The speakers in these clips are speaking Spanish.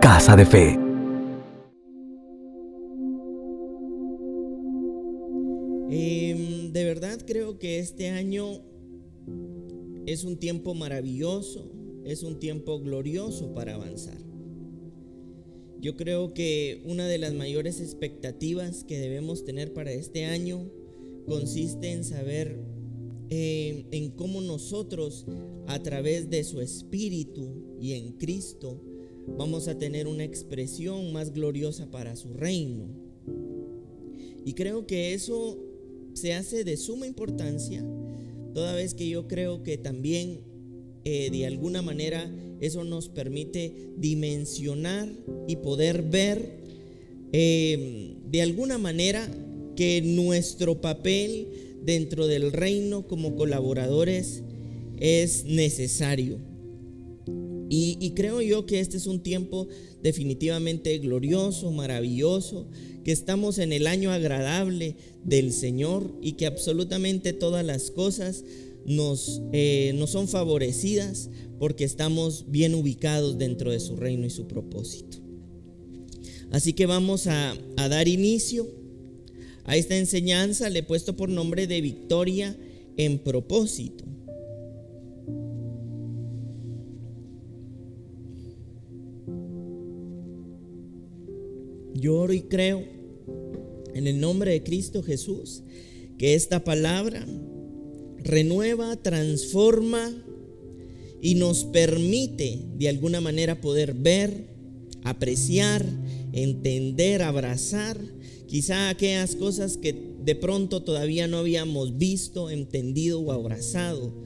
Casa de Fe. De verdad creo que este año es un tiempo maravilloso, es un tiempo glorioso para avanzar. Yo creo que una de las mayores expectativas que debemos tener para este año consiste en saber en cómo nosotros, a través de su Espíritu y en Cristo, vamos a tener una expresión más gloriosa para su reino. Y creo que eso se hace de suma importancia, toda vez que yo creo que también de alguna manera eso nos permite dimensionar y poder ver de alguna manera que nuestro papel dentro del reino como colaboradores es necesario. Y creo yo que este es un tiempo definitivamente glorioso, maravilloso, que estamos en el año agradable del Señor y que absolutamente todas las cosas nos son favorecidas porque estamos bien ubicados dentro de su reino y su propósito. Así que vamos a dar inicio a esta enseñanza. Le he puesto por nombre de Victoria en propósito. Yo oro y creo en el nombre de Cristo Jesús que esta palabra renueva, transforma y nos permite de alguna manera poder ver, apreciar, entender, abrazar quizá aquellas cosas que de pronto todavía no habíamos visto, entendido o abrazado.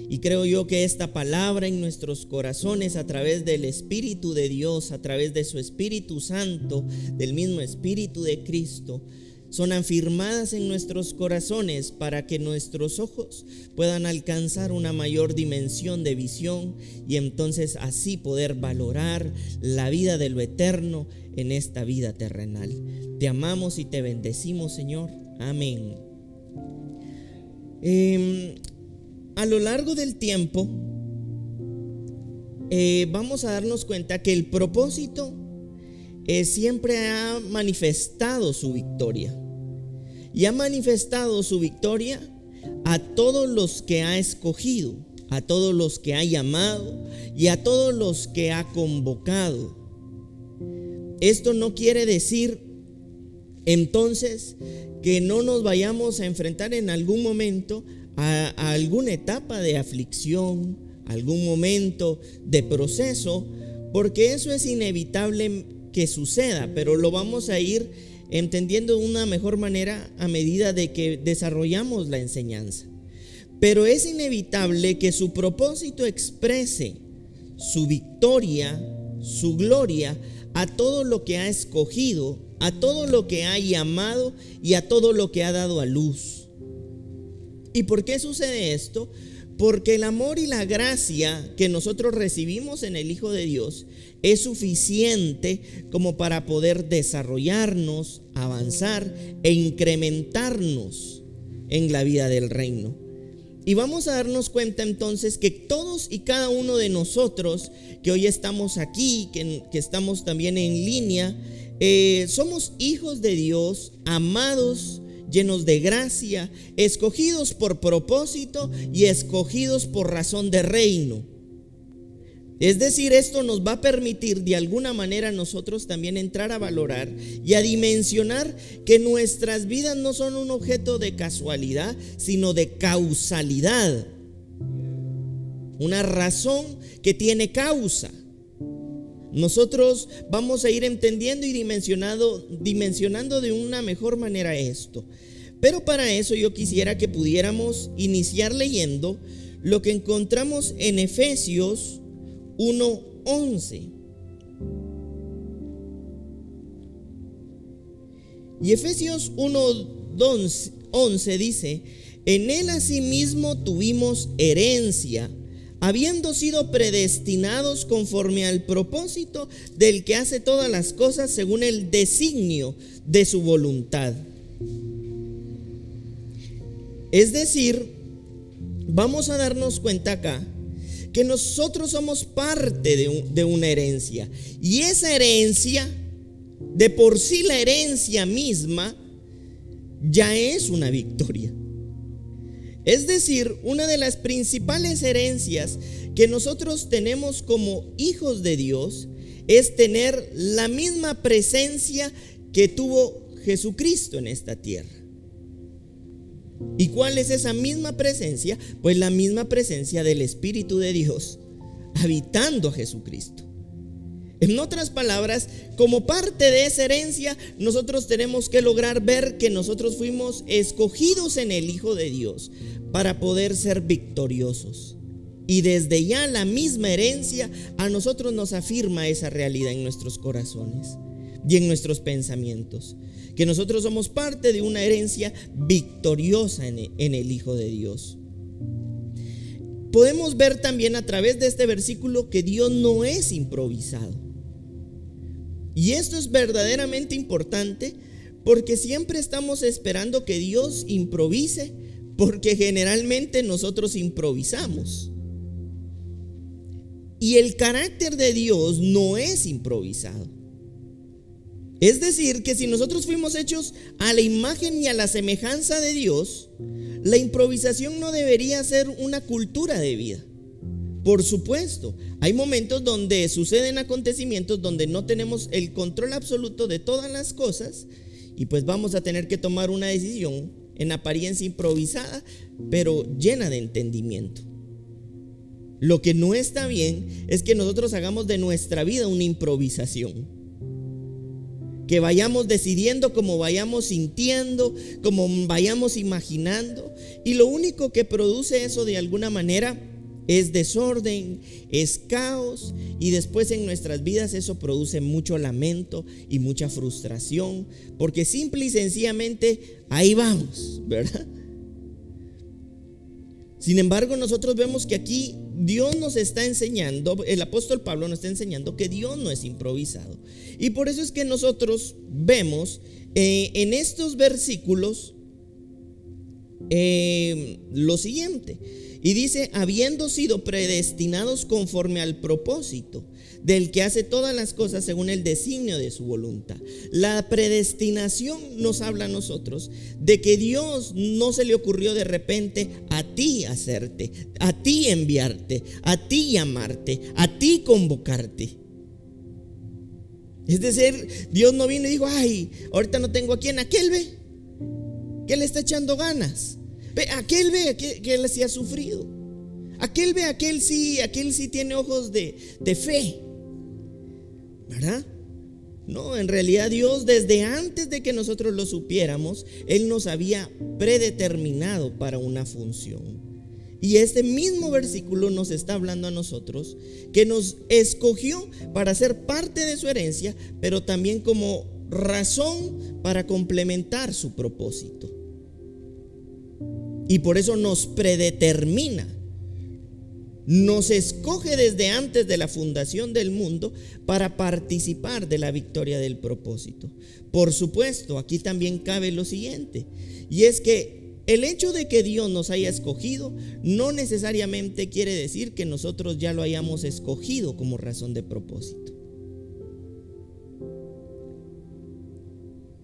Y creo yo que esta palabra en nuestros corazones, a través del Espíritu de Dios, a través de su Espíritu Santo, del mismo Espíritu de Cristo, son afirmadas en nuestros corazones para que nuestros ojos puedan alcanzar una mayor dimensión de visión y entonces así poder valorar la vida de lo eterno en esta vida terrenal. Te amamos y te bendecimos, Señor. Amén. A lo largo del tiempo vamos a darnos cuenta que el propósito siempre ha manifestado su victoria. Y ha manifestado su victoria a todos los que ha escogido, a todos los que ha llamado y a todos los que ha convocado. Esto no quiere decir entonces que no nos vayamos a enfrentar en algún momento a alguna etapa de aflicción, algún momento de proceso, porque eso es inevitable que suceda, pero lo vamos a ir entendiendo de una mejor manera a medida de que desarrollamos la enseñanza. Pero es inevitable que su propósito exprese su victoria, su gloria a todo lo que ha escogido, a todo lo que ha llamado y a todo lo que ha dado a luz. ¿Y por qué sucede esto? Porque el amor y la gracia que nosotros recibimos en el Hijo de Dios es suficiente como para poder desarrollarnos, avanzar e incrementarnos en la vida del reino. Y vamos a darnos cuenta entonces que todos y cada uno de nosotros que hoy estamos aquí, que estamos también en línea, somos hijos de Dios, amados, llenos de gracia, escogidos por propósito y escogidos por razón de reino. Es decir, esto nos va a permitir de alguna manera nosotros también entrar a valorar y a dimensionar que nuestras vidas no son un objeto de casualidad, sino de causalidad. Una razón que tiene causa. Nosotros vamos a ir entendiendo y dimensionando de una mejor manera esto. Pero para eso yo quisiera que pudiéramos iniciar leyendo lo que encontramos en Efesios 1:11. Y Efesios 1:11 dice: en él asimismo tuvimos herencia, habiendo sido predestinados conforme al propósito del que hace todas las cosas según el designio de su voluntad. Es decir, vamos a darnos cuenta acá que nosotros somos parte de una herencia. Y esa herencia, de por sí la herencia misma, ya es una victoria. Es decir, una de las principales herencias que nosotros tenemos como hijos de Dios es tener la misma presencia que tuvo Jesucristo en esta tierra. ¿Y cuál es esa misma presencia? Pues la misma presencia del Espíritu de Dios habitando a Jesucristo. En otras palabras, como parte de esa herencia, nosotros tenemos que lograr ver que nosotros fuimos escogidos en el Hijo de Dios para poder ser victoriosos. Y desde ya la misma herencia a nosotros nos afirma esa realidad en nuestros corazones y en nuestros pensamientos, que nosotros somos parte de una herencia victoriosa en el Hijo de Dios. Podemos ver también a través de este versículo que Dios no es improvisado. Y esto es verdaderamente importante porque siempre estamos esperando que Dios improvise, porque generalmente nosotros improvisamos. Y el carácter de Dios no es improvisado. Es decir, que si nosotros fuimos hechos a la imagen y a la semejanza de Dios, la improvisación no debería ser una cultura de vida. Por supuesto, hay momentos donde suceden acontecimientos donde no tenemos el control absoluto de todas las cosas y pues vamos a tener que tomar una decisión en apariencia improvisada, pero llena de entendimiento. Lo que no está bien es que nosotros hagamos de nuestra vida una improvisación. Que vayamos decidiendo como vayamos sintiendo, como vayamos imaginando. Y lo único que produce eso de alguna manera es desorden, es caos. Y después en nuestras vidas eso produce mucho lamento y mucha frustración. Porque simple y sencillamente ahí vamos, ¿verdad? Sin embargo, nosotros vemos que aquí Dios nos está enseñando, el apóstol Pablo nos está enseñando que Dios no es improvisado. Y por eso es que nosotros vemos en estos versículos lo siguiente. Y dice, habiendo sido predestinados conforme al propósito del que hace todas las cosas según el designio de su voluntad. La predestinación nos habla a nosotros de que Dios no se le ocurrió de repente a ti hacerte, a ti enviarte, a ti llamarte, a ti convocarte. Es decir, Dios no vino y dijo, ay, ahorita no tengo a quién, aquel ve, que le está echando ganas. Aquel ve que él sí ha sufrido. Aquel ve, aquel sí tiene ojos de fe, ¿verdad? No, en realidad Dios desde antes de que nosotros lo supiéramos, Él nos había predeterminado para una función. Y este mismo versículo nos está hablando a nosotros que nos escogió para ser parte de su herencia, pero también como razón para complementar su propósito. Y por eso nos predetermina, nos escoge desde antes de la fundación del mundo para participar de la victoria del propósito. Por supuesto, aquí también cabe lo siguiente, y es que el hecho de que Dios nos haya escogido no necesariamente quiere decir que nosotros ya lo hayamos escogido como razón de propósito,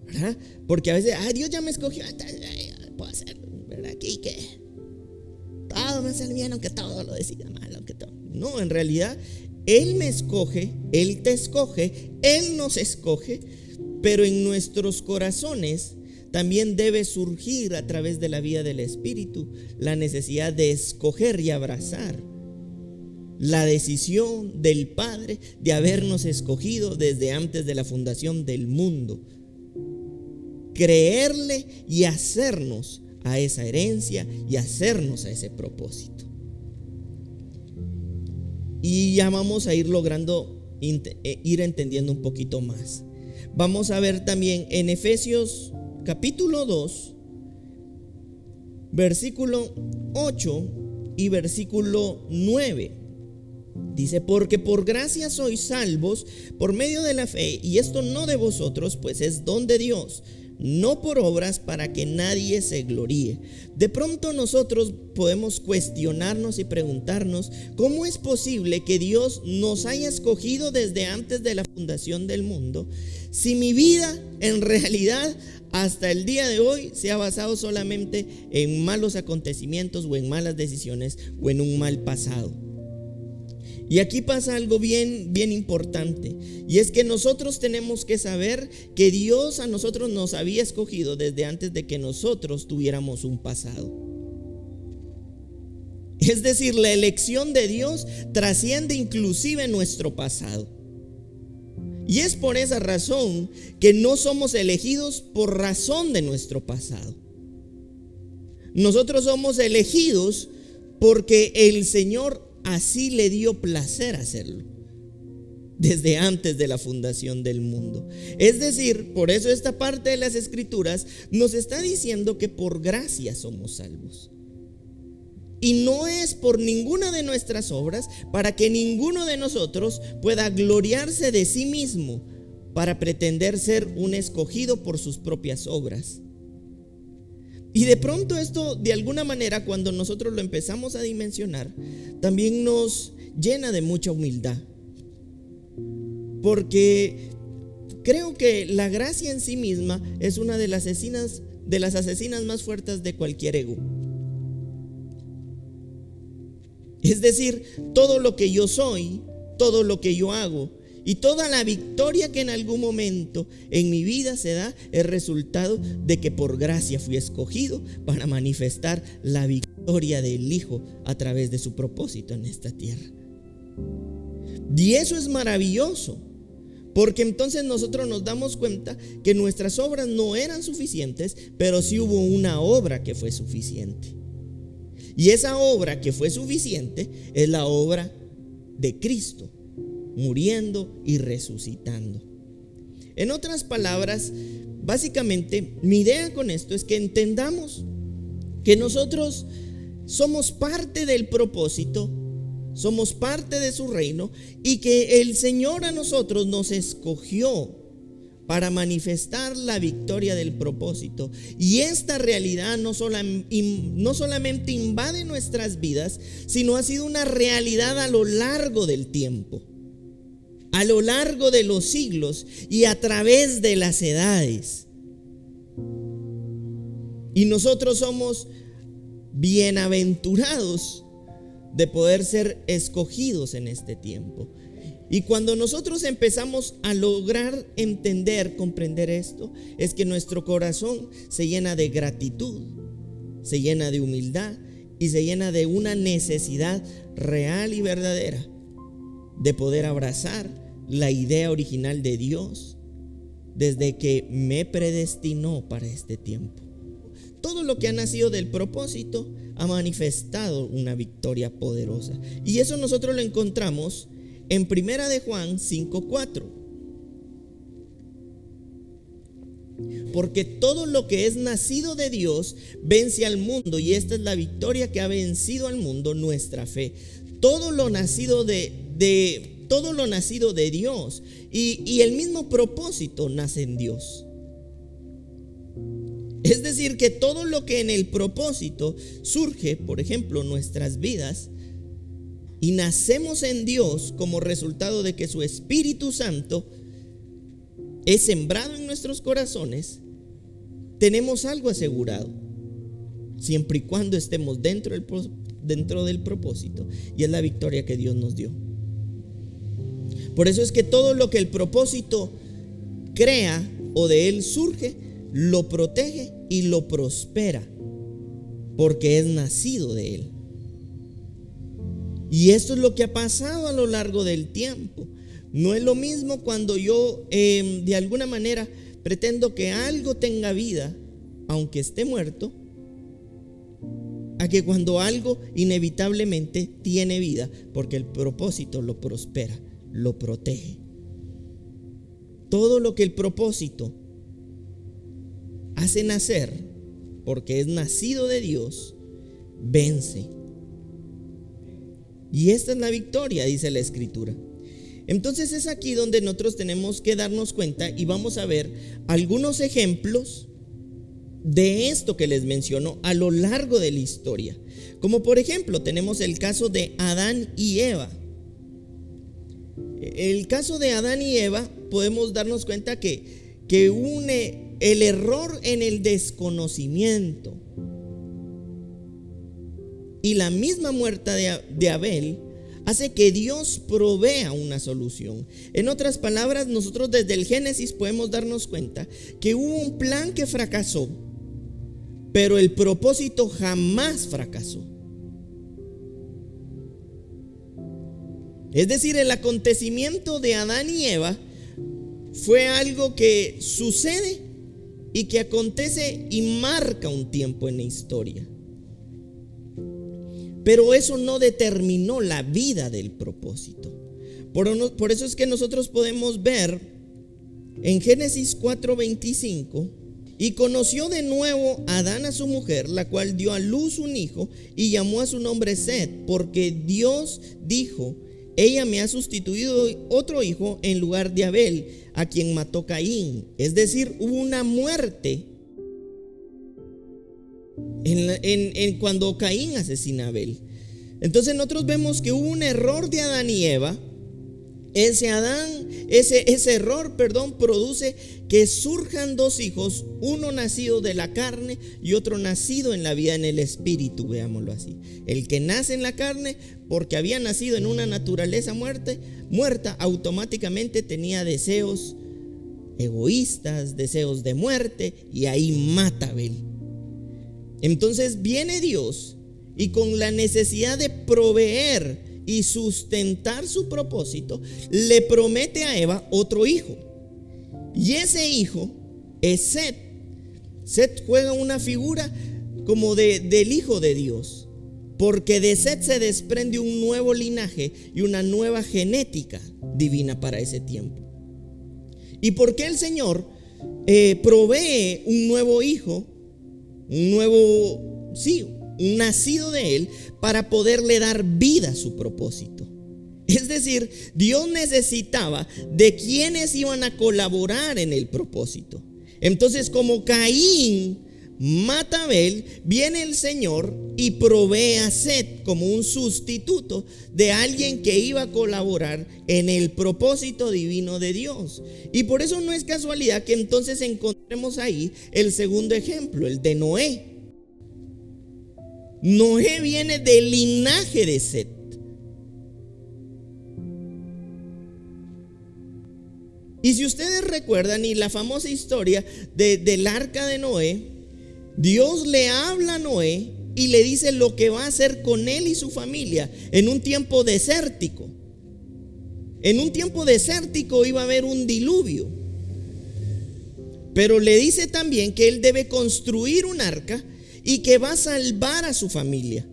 ¿verdad? Porque a veces, Dios ya me escogió, puedo hacer, ¿verdad? Aquí que todo me sale bien, aunque todo lo decida mal, aunque todo. No, en realidad Él me escoge, Él te escoge, Él nos escoge, pero en nuestros corazones también debe surgir a través de la vida del Espíritu la necesidad de escoger y abrazar la decisión del Padre de habernos escogido desde antes de la fundación del mundo. Creerle y hacernos a esa herencia y hacernos a ese propósito. Y ya vamos a ir logrando ir entendiendo un poquito más. Vamos a ver también en Efesios capítulo 2, versículo 8 y versículo 9. Dice, porque por gracia sois salvos por medio de la fe, y esto no de vosotros, pues es don de Dios, no por obras para que nadie se gloríe. De pronto nosotros podemos cuestionarnos y preguntarnos: ¿cómo es posible que Dios nos haya escogido desde antes de la fundación del mundo, si mi vida en realidad hasta el día de hoy se ha basado solamente en malos acontecimientos o en malas decisiones o en un mal pasado? Y aquí pasa algo bien importante, y es que nosotros tenemos que saber que Dios a nosotros nos había escogido desde antes de que nosotros tuviéramos un pasado. Es decir, la elección de Dios trasciende inclusive nuestro pasado. Y es por esa razón que no somos elegidos por razón de nuestro pasado. Nosotros somos elegidos porque el Señor así le dio placer hacerlo, desde antes de la fundación del mundo. Es decir, por eso esta parte de las Escrituras nos está diciendo que por gracia somos salvos. Y no es por ninguna de nuestras obras, para que ninguno de nosotros pueda gloriarse de sí mismo para pretender ser un escogido por sus propias obras. Y de pronto esto, de alguna manera, cuando nosotros lo empezamos a dimensionar, también nos llena de mucha humildad. Porque creo que la gracia en sí misma es una de las asesinas más fuertes de cualquier ego. Es decir, todo lo que yo soy, todo lo que yo hago y toda la victoria que en algún momento en mi vida se da es resultado de que por gracia fui escogido para manifestar la victoria del Hijo a través de su propósito en esta tierra. Y eso es maravilloso, porque entonces nosotros nos damos cuenta que nuestras obras no eran suficientes, pero sí hubo una obra que fue suficiente. Y esa obra que fue suficiente es la obra de Cristo, muriendo y resucitando. En otras palabras, básicamente mi idea con esto es que entendamos que nosotros somos parte del propósito, somos parte de su reino, y que el Señor a nosotros nos escogió para manifestar la victoria del propósito. Y esta realidad no solamente invade nuestras vidas, sino ha sido una realidad a lo largo del tiempo, a lo largo de los siglos y a través de las edades. Y nosotros somos bienaventurados de poder ser escogidos en este tiempo. Y cuando nosotros empezamos a lograr entender, comprender esto, es que nuestro corazón se llena de gratitud, se llena de humildad y se llena de una necesidad real y verdadera de poder abrazar la idea original de Dios desde que me predestinó para este tiempo. Todo lo que ha nacido del propósito ha manifestado una victoria poderosa, y eso nosotros lo encontramos en 1 de Juan 5:4. Porque todo lo que es nacido de Dios vence al mundo, y esta es la victoria que ha vencido al mundo, nuestra fe. Todo lo nacido de Dios, y el mismo propósito nace en Dios. Es decir, que todo lo que en el propósito surge, por ejemplo, nuestras vidas, y nacemos en Dios como resultado de que su Espíritu Santo es sembrado en nuestros corazones, tenemos algo asegurado, siempre y cuando estemos dentro del propósito, y es la victoria que Dios nos dio. Por eso es que todo lo que el propósito crea o de él surge, lo protege y lo prospera, porque es nacido de él. Y esto es lo que ha pasado a lo largo del tiempo. No es lo mismo cuando yo de alguna manera pretendo que algo tenga vida, aunque esté muerto, a que cuando algo inevitablemente tiene vida, porque el propósito lo prospera, lo protege. Todo lo que el propósito hace nacer, porque es nacido de Dios, vence. Y esta es la victoria, dice la Escritura. Entonces es aquí donde nosotros tenemos que darnos cuenta, y vamos a ver algunos ejemplos de esto que les menciono a lo largo de la historia. Como por ejemplo, tenemos el caso de Adán y Eva. El caso de Adán y Eva, podemos darnos cuenta que une el error en el desconocimiento y la misma muerte de Abel hace que Dios provea una solución. En otras palabras, nosotros desde el Génesis podemos darnos cuenta que hubo un plan que fracasó, pero el propósito jamás fracasó. Es decir, el acontecimiento de Adán y Eva fue algo que sucede y que acontece y marca un tiempo en la historia. Pero eso no determinó la vida del propósito. Por eso es que nosotros podemos ver en Génesis 4:25: y conoció de nuevo Adán a su mujer, la cual dio a luz un hijo y llamó a su nombre Set, porque Dios dijo: ella me ha sustituido otro hijo en lugar de Abel, a quien mató Caín. Es decir, hubo una muerte cuando Caín asesina a Abel. Entonces nosotros vemos que hubo un error de Adán y Eva. Ese error, produce que surjan dos hijos, uno nacido de la carne y otro nacido en la vida, en el espíritu, veámoslo así. El que nace en la carne, porque había nacido en una naturaleza muerta, automáticamente tenía deseos egoístas, deseos de muerte, y ahí mata a Abel. Entonces viene Dios y con la necesidad de proveer y sustentar su propósito, le promete a Eva otro hijo. Y ese hijo es Set. Set juega una figura como del hijo de Dios, porque de Set se desprende un nuevo linaje y una nueva genética divina para ese tiempo. ¿Y por qué el Señor provee un nuevo hijo, un nacido de él, para poderle dar vida a su propósito? Es decir, Dios necesitaba de quienes iban a colaborar en el propósito. Entonces, como Caín mata a Abel, viene el Señor y provee a Set como un sustituto de alguien que iba a colaborar en el propósito divino de Dios. Y por eso no es casualidad que entonces encontremos ahí el segundo ejemplo, el de Noé. Noé viene del linaje de Set. Y si ustedes recuerdan, y la famosa historia del arca de Noé, Dios le habla a Noé y le dice lo que va a hacer con él y su familia en un tiempo desértico. En un tiempo desértico iba a haber un diluvio, pero le dice también que él debe construir un arca y que va a salvar a su familia.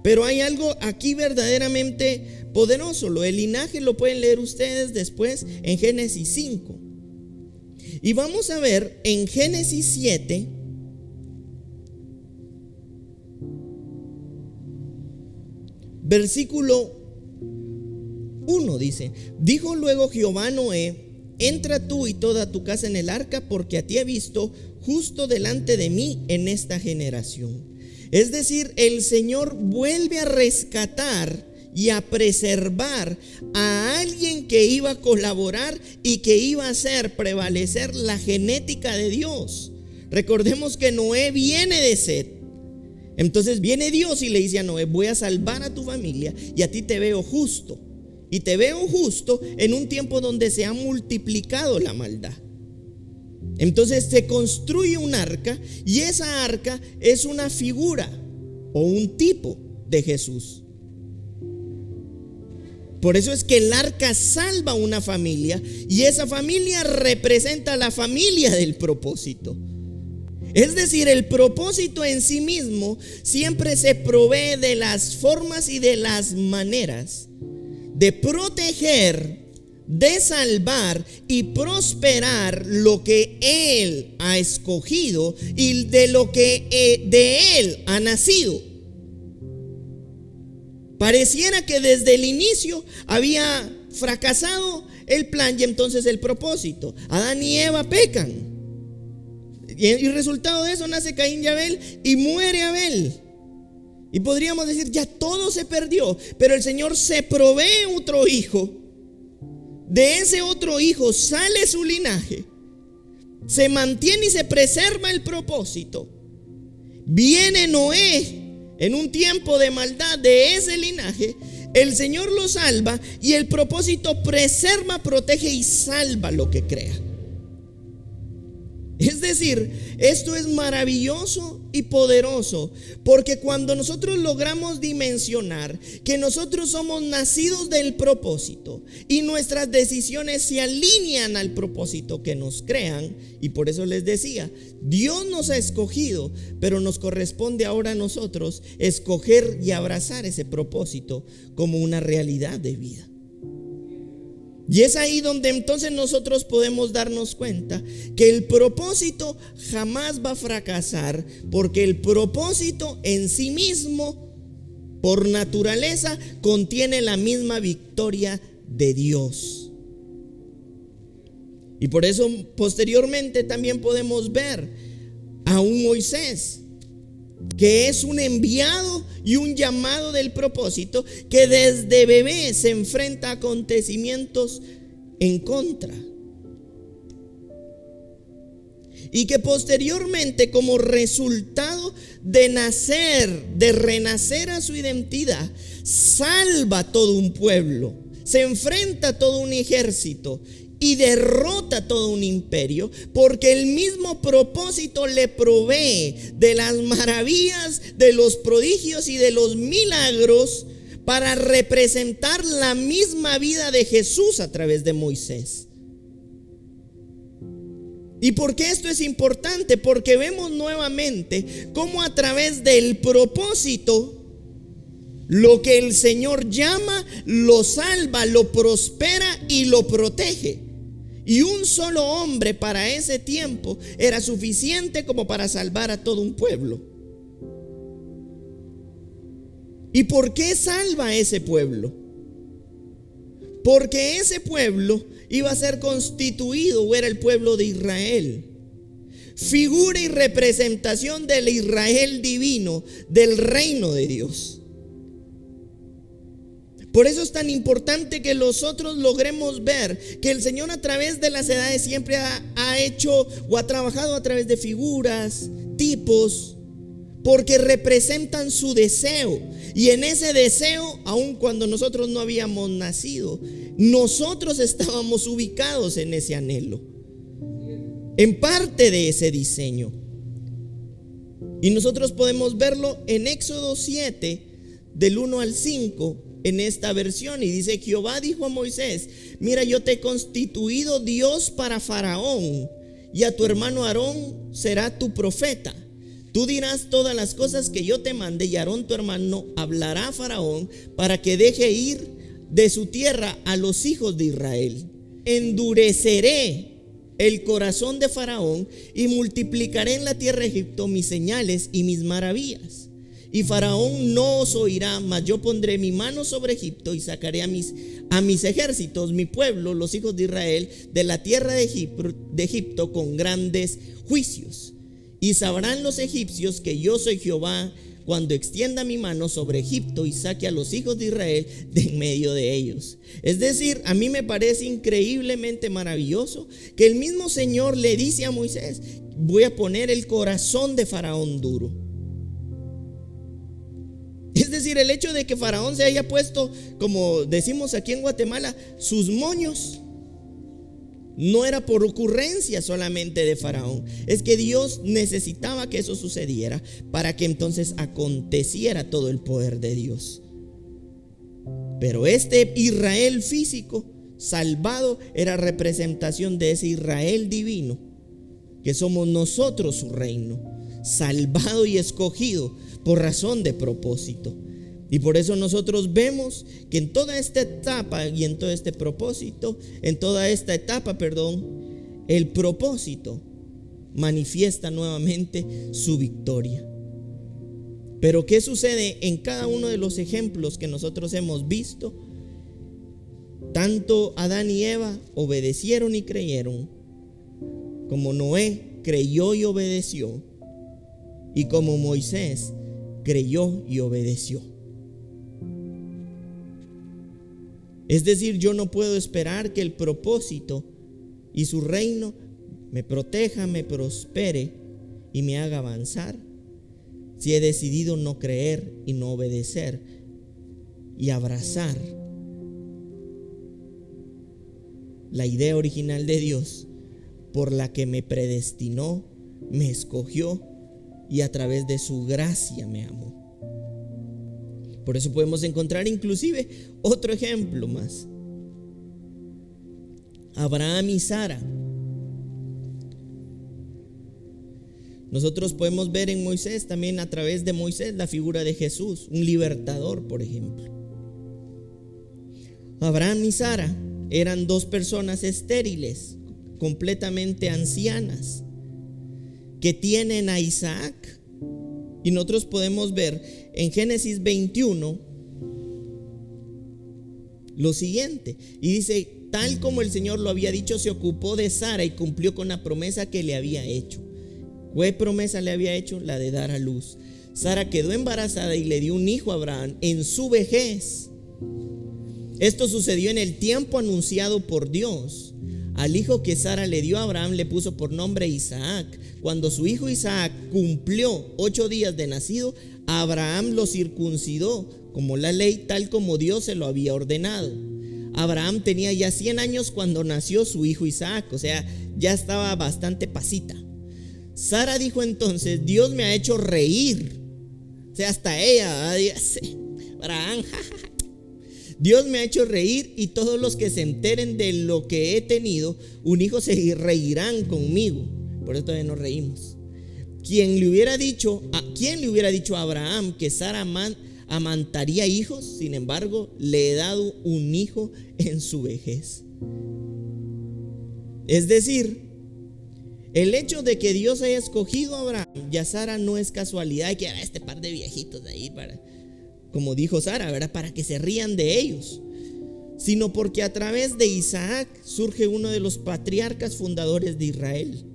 Pero hay algo aquí verdaderamente poderoso. El linaje lo pueden leer ustedes después en Génesis 5. Y vamos a ver en Génesis 7, versículo 1 dice: dijo luego Jehová a Noé: entra tú y toda tu casa en el arca, porque a ti he visto justo delante de mí en esta generación. Es decir, el Señor vuelve a rescatar y a preservar a alguien que iba a colaborar y que iba a hacer prevalecer la genética de Dios. Recordemos que Noé viene de Set. Entonces viene Dios y le dice a Noé: voy a salvar a tu familia y a ti te veo justo. Y te veo justo en un tiempo donde se ha multiplicado la maldad. Entonces se construye un arca, y esa arca es una figura o un tipo de Jesús. Por eso es que el arca salva a una familia, y esa familia representa la familia del propósito. Es decir, el propósito en sí mismo siempre se provee de las formas y de las maneras de proteger, de salvar y prosperar lo que Él ha escogido y de lo que de Él ha nacido. Pareciera que desde el inicio había fracasado el plan y entonces el propósito. Adán y Eva pecan. Y resultado de eso nace Caín y Abel y muere Abel. Y podríamos decir, ya todo se perdió, pero el Señor se provee otro hijo. De ese otro hijo sale su linaje. Se mantiene y se preserva el propósito. Viene Noé en un tiempo de maldad de ese linaje. El Señor lo salva y el propósito preserva, protege y salva lo que crea. Es decir, esto es maravilloso y poderoso, porque cuando nosotros logramos dimensionar que nosotros somos nacidos del propósito y nuestras decisiones se alinean al propósito que nos crean, y por eso les decía, Dios nos ha escogido, pero nos corresponde ahora a nosotros escoger y abrazar ese propósito como una realidad de vida. Y es ahí donde entonces nosotros podemos darnos cuenta que el propósito jamás va a fracasar, porque el propósito en sí mismo, por naturaleza, contiene la misma victoria de Dios. Y por eso posteriormente también podemos ver a un Moisés que es un enviado y un llamado del propósito, que desde bebé se enfrenta a acontecimientos en contra, y que posteriormente, como resultado de nacer, de renacer a su identidad, salva todo un pueblo, se enfrenta a todo un ejército y derrota todo un imperio, porque el mismo propósito le provee de las maravillas, de los prodigios y de los milagros para representar la misma vida de Jesús a través de Moisés. ¿Y por qué esto es importante? Porque vemos nuevamente cómo a través del propósito, lo que el Señor llama, lo salva, lo prospera y lo protege. Y un solo hombre para ese tiempo era suficiente como para salvar a todo un pueblo. ¿Y por qué salva a ese pueblo? Porque ese pueblo iba a ser constituido, o era el pueblo de Israel, figura y representación del Israel divino, del reino de Dios. Por eso es tan importante que nosotros logremos ver que el Señor a través de las edades siempre ha hecho o ha trabajado a través de figuras, tipos, porque representan su deseo. Y en ese deseo, aun cuando nosotros no habíamos nacido, nosotros estábamos ubicados en ese anhelo, en parte de ese diseño. Y nosotros podemos verlo en Éxodo 7, del 1 al 5, en esta versión, y dice: Jehová dijo a Moisés: mira, yo te he constituido Dios para Faraón, y a tu hermano Aarón será tu profeta. Tú dirás todas las cosas que yo te mande, y Aarón tu hermano hablará a Faraón para que deje ir de su tierra a los hijos de Israel. Endureceré el corazón de Faraón y multiplicaré en la tierra de Egipto mis señales y mis maravillas. Y Faraón no os oirá, mas yo pondré mi mano sobre Egipto y sacaré a mis ejércitos, mi pueblo, los hijos de Israel, de la tierra de Egipto con grandes juicios. Y sabrán los egipcios que yo soy Jehová cuando extienda mi mano sobre Egipto y saque a los hijos de Israel de en medio de ellos. Es decir, a mí me parece increíblemente maravilloso que el mismo Señor le dice a Moisés: voy a poner el corazón de Faraón duro. Es decir, el hecho de que Faraón se haya puesto, como decimos aquí en Guatemala, sus moños, no era por ocurrencia solamente de Faraón. Es que Dios necesitaba que eso sucediera para que entonces aconteciera todo el poder de Dios. Pero este Israel físico salvado era representación de ese Israel divino, que somos nosotros, su reino, salvado y escogido por razón de propósito. Y por eso nosotros vemos que en toda esta etapa y en todo este propósito, en toda esta etapa, el propósito manifiesta nuevamente su victoria. Pero ¿qué sucede en cada uno de los ejemplos que nosotros hemos visto? Tanto Adán y Eva obedecieron y creyeron, como Noé creyó y obedeció, y como Moisés creyó y obedeció. Es decir, yo no puedo esperar que el propósito y su reino me proteja, me prospere y me haga avanzar si he decidido no creer y no obedecer y abrazar la idea original de Dios por la que me predestinó, me escogió y a través de su gracia me amó. Por eso podemos encontrar inclusive otro ejemplo más. Abraham y Sara. Nosotros podemos ver en Moisés, también a través de Moisés, la figura de Jesús, un libertador, por ejemplo. Abraham y Sara eran dos personas estériles, completamente ancianas, que tienen a Isaac. Y nosotros podemos ver en Génesis 21 lo siguiente, y dice: tal como el Señor lo había dicho, se ocupó de Sara y cumplió con la promesa que le había hecho. ¿Qué promesa le había hecho? La de dar a luz. Sara quedó embarazada y le dio un hijo a Abraham en su vejez. Esto sucedió en el tiempo anunciado por Dios. Al hijo que Sara le dio a Abraham le puso por nombre Isaac. Cuando su hijo Isaac cumplió 8 días de nacido, Abraham lo circuncidó como la ley, tal como Dios se lo había ordenado. Abraham tenía ya 100 años cuando nació su hijo Isaac, o sea, ya estaba bastante pasita. Sara dijo entonces: Dios me ha hecho reír. O sea, hasta ella, Abraham, Dios me ha hecho reír, y todos los que se enteren de lo que he tenido un hijo se reirán conmigo. Por eso todavía nos reímos. ¿Quién le hubiera dicho a Abraham que Sara amantaría hijos? Sin embargo, le he dado un hijo en su vejez. Es decir, el hecho de que Dios haya escogido a Abraham y a Sara no es casualidad, que era este par de viejitos de ahí para, como dijo Sara, ¿verdad?, para que se rían de ellos, sino porque a través de Isaac surge uno de los patriarcas fundadores de Israel.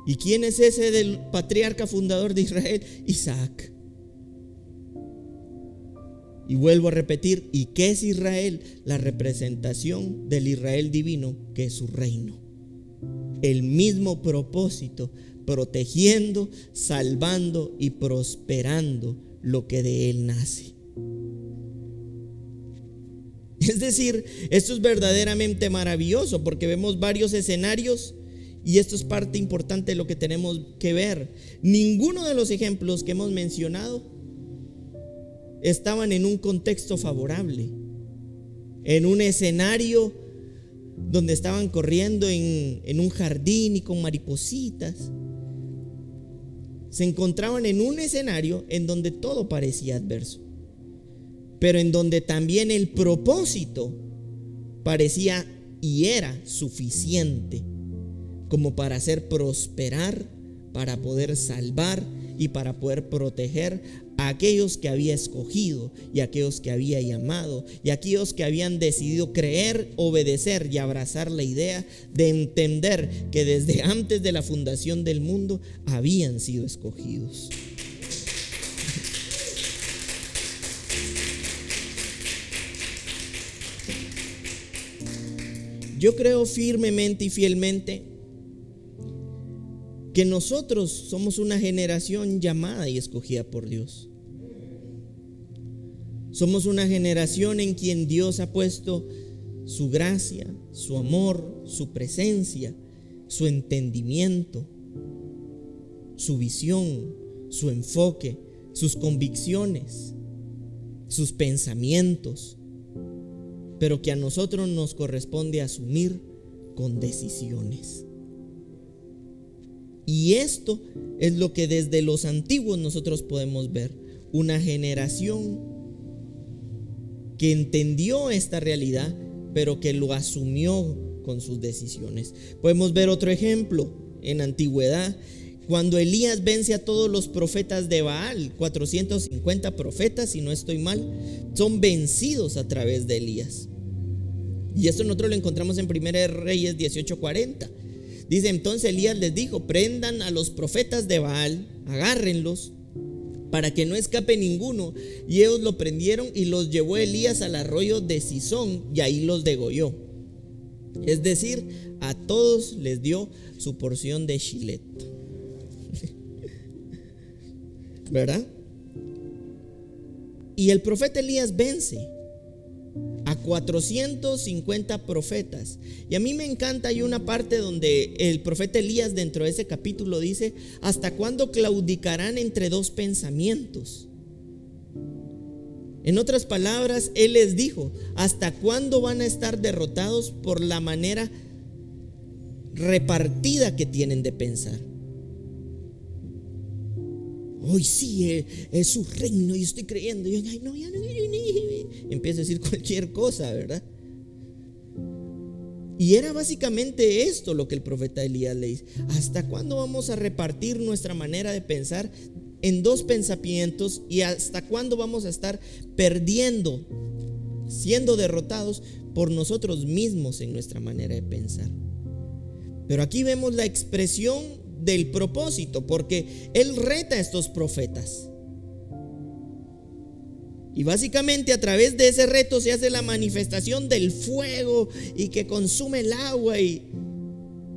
¿Y quién es ese del patriarca fundador de Israel? Isaac. Y vuelvo a repetir, ¿y qué es Israel? La representación del Israel divino, que es su reino. El mismo propósito, protegiendo, salvando y prosperando lo que de él nace. Es decir, esto es verdaderamente maravilloso, porque vemos varios escenarios, y esto es parte importante de lo que tenemos que ver. Ninguno de los ejemplos que hemos mencionado estaban en un contexto favorable, en un escenario donde estaban corriendo en un jardín y con maripositas. Se encontraban en un escenario en donde todo parecía adverso, pero en donde también el propósito parecía y era suficiente como para hacer prosperar, para poder salvar y para poder proteger a aquellos que había escogido y a aquellos que había llamado y a aquellos que habían decidido creer, obedecer y abrazar la idea de entender que desde antes de la fundación del mundo habían sido escogidos. Yo creo firmemente y fielmente que nosotros somos una generación llamada y escogida por Dios. Somos una generación en quien Dios ha puesto su gracia, su amor, su presencia, su entendimiento, su visión, su enfoque, sus convicciones, sus pensamientos, pero que a nosotros nos corresponde asumir con decisiones. Y esto es lo que desde los antiguos nosotros podemos ver: una generación que entendió esta realidad, pero que lo asumió con sus decisiones. Podemos ver otro ejemplo en antigüedad, cuando Elías vence a todos los profetas de Baal. 450 profetas, si no estoy mal, son vencidos a través de Elías. Y esto nosotros lo encontramos en 1 Reyes 18:40. Dice: entonces Elías les dijo: prendan a los profetas de Baal, agárrenlos, para que no escape ninguno. Y ellos lo prendieron y los llevó Elías al arroyo de Sison, y ahí los degolló. Es decir, a todos les dio su porción de chilet. ¿Verdad? Y el profeta Elías vence a 450 profetas. Y a mí me encanta, hay una parte donde el profeta Elías, dentro de ese capítulo, dice: ¿hasta cuándo claudicarán entre dos pensamientos? En otras palabras, él les dijo: ¿hasta cuándo van a estar derrotados por la manera repartida que tienen de pensar? Hoy sí, es su reino y estoy creyendo. Y ay, no, ya no, empieza a decir cualquier cosa, ¿verdad? Y era básicamente esto lo que el profeta Elías le dice: ¿hasta cuándo vamos a repartir nuestra manera de pensar en dos pensamientos? ¿Y hasta cuándo vamos a estar perdiendo, siendo derrotados por nosotros mismos en nuestra manera de pensar? Pero aquí vemos la expresión del propósito, porque él reta a estos profetas. Y básicamente a través de ese reto se hace la manifestación del fuego y que consume el agua, y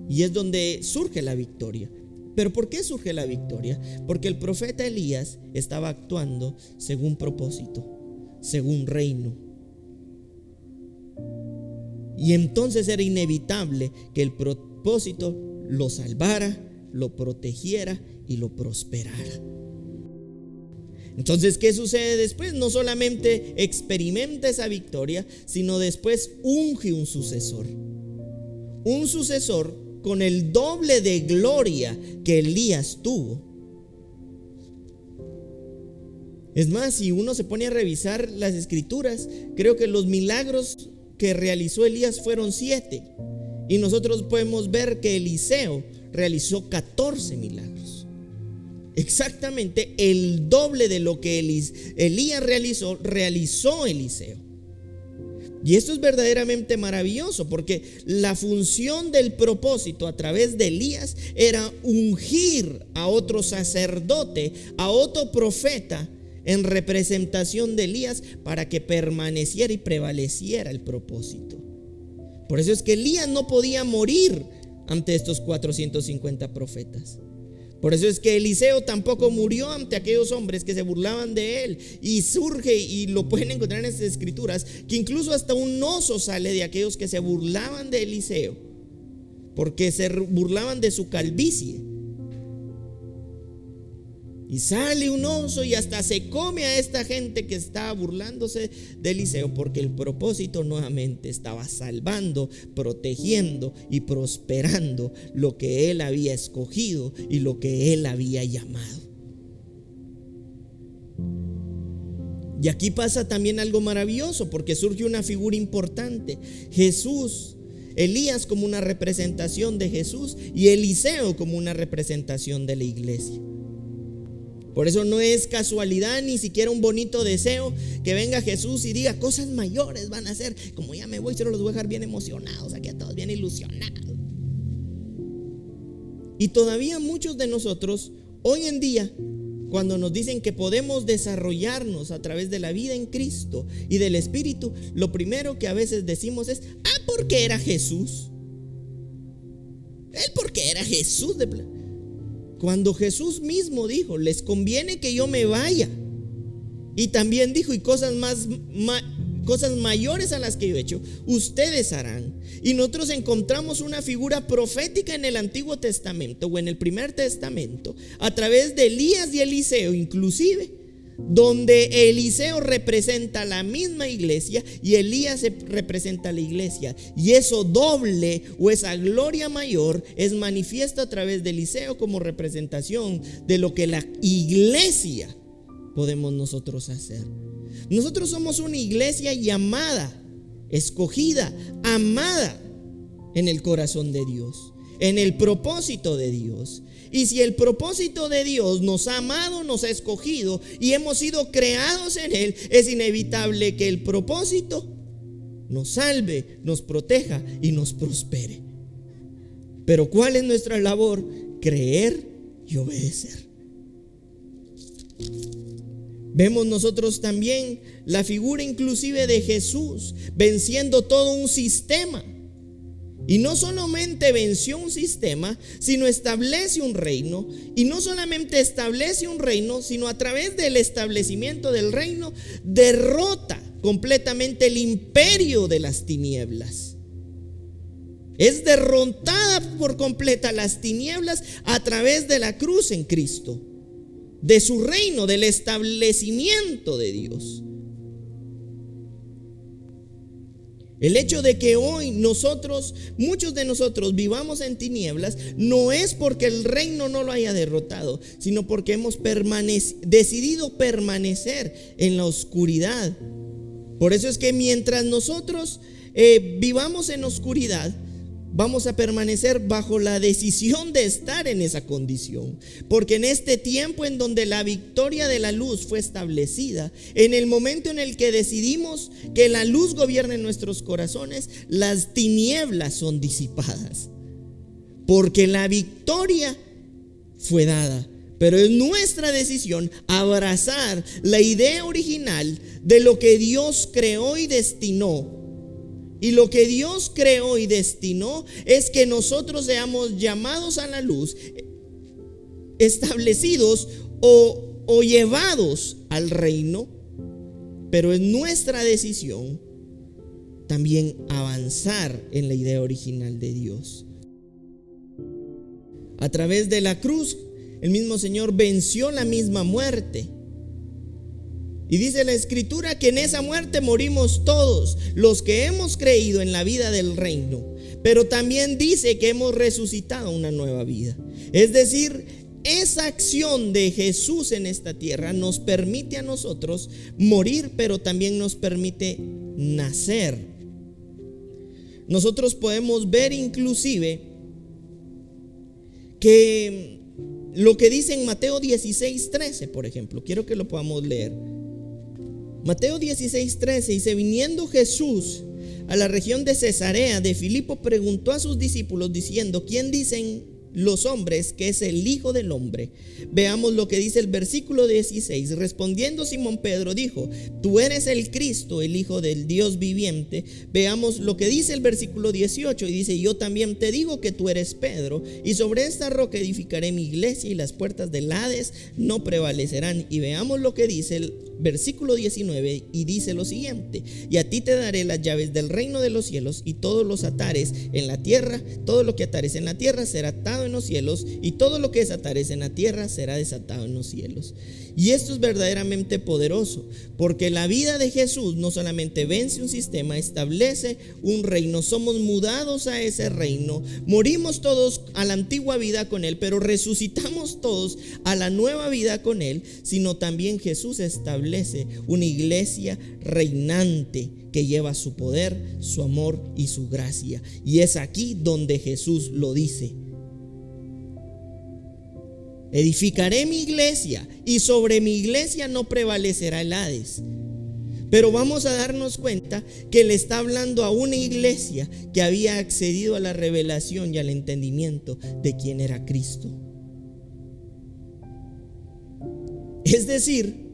es donde surge la victoria. ¿Pero por qué surge la victoria? Porque el profeta Elías estaba actuando según propósito, según reino. Y entonces era inevitable que el propósito lo salvara, lo protegiera y lo prosperara. Entonces, ¿qué sucede después? No solamente experimenta esa victoria, sino después unge un sucesor con el doble de gloria que Elías tuvo. Es más, si uno se pone a revisar las escrituras, creo que los milagros que realizó Elías fueron 7, y nosotros podemos ver que Eliseo realizó 14 milagros. Exactamente el doble de lo que Elías realizó Eliseo. Y esto es verdaderamente maravilloso, porque la función del propósito a través de Elías era ungir a otro sacerdote, a otro profeta, en representación de Elías, para que permaneciera y prevaleciera el propósito. Por eso es que Elías no podía morir ante estos 450 profetas. Por eso es que Eliseo tampoco murió ante aquellos hombres que se burlaban de él. Y surge, y lo pueden encontrar en estas escrituras, que incluso hasta un oso sale de aquellos que se burlaban de Eliseo, porque se burlaban de su calvicie. Y sale un oso y hasta se come a esta gente que estaba burlándose de Eliseo, porque el propósito nuevamente estaba salvando, protegiendo y prosperando lo que él había escogido y lo que él había llamado. Y aquí pasa también algo maravilloso, porque surge una figura importante: Jesús, Elías como una representación de Jesús y Eliseo como una representación de la iglesia. Por eso no es casualidad, ni siquiera un bonito deseo, que venga Jesús y diga: cosas mayores van a hacer. Como ya me voy, solo los voy a dejar bien emocionados, aquí a todos bien ilusionados. Y todavía muchos de nosotros hoy en día, cuando nos dicen que podemos desarrollarnos a través de la vida en Cristo y del Espíritu, lo primero que a veces decimos es: porque era Jesús. Él porque era Jesús de plan. Cuando Jesús mismo dijo: les conviene que yo me vaya. Y también dijo: y cosas mayores a las que yo he hecho, ustedes harán. Y nosotros encontramos una figura profética en el Antiguo Testamento o en el Primer Testamento, a través de Elías y Eliseo inclusive, donde Eliseo representa la misma iglesia y Elías representa la iglesia, y eso doble o esa gloria mayor es manifiesta a través de Eliseo como representación de lo que la iglesia podemos nosotros hacer. Nosotros somos una iglesia llamada, escogida, amada en el corazón de Dios, en el propósito de Dios. Y si el propósito de Dios nos ha amado, nos ha escogido y hemos sido creados en Él, es inevitable que el propósito nos salve, nos proteja y nos prospere. Pero ¿cuál es nuestra labor? Creer y obedecer. Vemos nosotros también la figura inclusive de Jesús venciendo todo un sistema. Y no solamente venció un sistema, sino establece un reino. Y no solamente establece un reino, sino a través del establecimiento del reino derrota completamente el imperio de las tinieblas. Es derrotada por completa las tinieblas a través de la cruz en Cristo, de su reino, del establecimiento de Dios. El hecho de que hoy muchos de nosotros vivamos en tinieblas, no es porque el reino no lo haya derrotado, sino porque hemos decidido permanecer en la oscuridad. Por eso es que mientras nosotros vivamos en oscuridad, vamos a permanecer bajo la decisión de estar en esa condición. Porque en este tiempo en donde la victoria de la luz fue establecida, en el momento en el que decidimos que la luz gobierne nuestros corazones, las tinieblas son disipadas. Porque la victoria fue dada. Pero es nuestra decisión abrazar la idea original de lo que Dios creó y destinó. Y lo que Dios creó y destinó es que nosotros seamos llamados a la luz, establecidos o llevados al reino. Pero es nuestra decisión también avanzar en la idea original de Dios. A través de la cruz, el mismo Señor venció la misma muerte. Y dice la Escritura que en esa muerte morimos todos los que hemos creído en la vida del reino. Pero también dice que hemos resucitado una nueva vida. Es decir, esa acción de Jesús en esta tierra nos permite a nosotros morir, pero también nos permite nacer. Nosotros podemos ver inclusive que lo que dice en Mateo 16:13, por ejemplo, quiero que lo podamos leer. Mateo 16:13 dice: viniendo Jesús a la región de Cesarea de Filipo, preguntó a sus discípulos diciendo: ¿quién dicen los hombres que es el Hijo del Hombre? Veamos lo que dice el versículo 16. Respondiendo Simón Pedro dijo: tú eres el Cristo, el Hijo del Dios viviente. Veamos lo que dice el versículo 18 y dice: yo también te digo que tú eres Pedro, y sobre esta roca edificaré mi iglesia, y las puertas del Hades no prevalecerán. Y veamos lo que dice el versículo 19, y dice lo siguiente: y a ti te daré las llaves del reino de los cielos, y todos los atares en la tierra, todo lo que atares en la tierra será atado en los cielos, y todo lo que desatares en la tierra será desatado en los cielos. Y esto es verdaderamente poderoso, porque la vida de Jesús no solamente vence un sistema, establece un reino. Somos mudados a ese reino, morimos todos a la antigua vida con Él, pero resucitamos todos a la nueva vida con Él. Sino también Jesús establece una iglesia reinante que lleva su poder, su amor y su gracia. Y es aquí donde Jesús lo dice: edificaré mi iglesia, y sobre mi iglesia no prevalecerá el Hades. Pero vamos a darnos cuenta que le está hablando a una iglesia que había accedido a la revelación y al entendimiento de quién era Cristo. Es decir,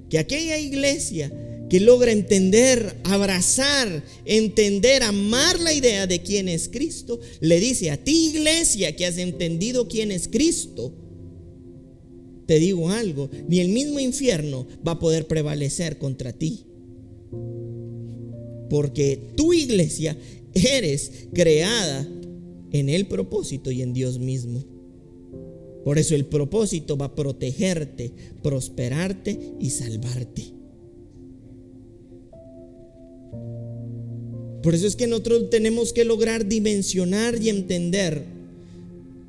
que aquella iglesia que logra entender, abrazar, entender, amar la idea de quién es Cristo, le dice a ti, iglesia, que has entendido quién es Cristo: te digo algo, ni el mismo infierno va a poder prevalecer contra ti, porque tu iglesia eres creada en el propósito y en Dios mismo. Por eso el propósito va a protegerte, prosperarte y salvarte. Por eso es que nosotros tenemos que lograr dimensionar y entender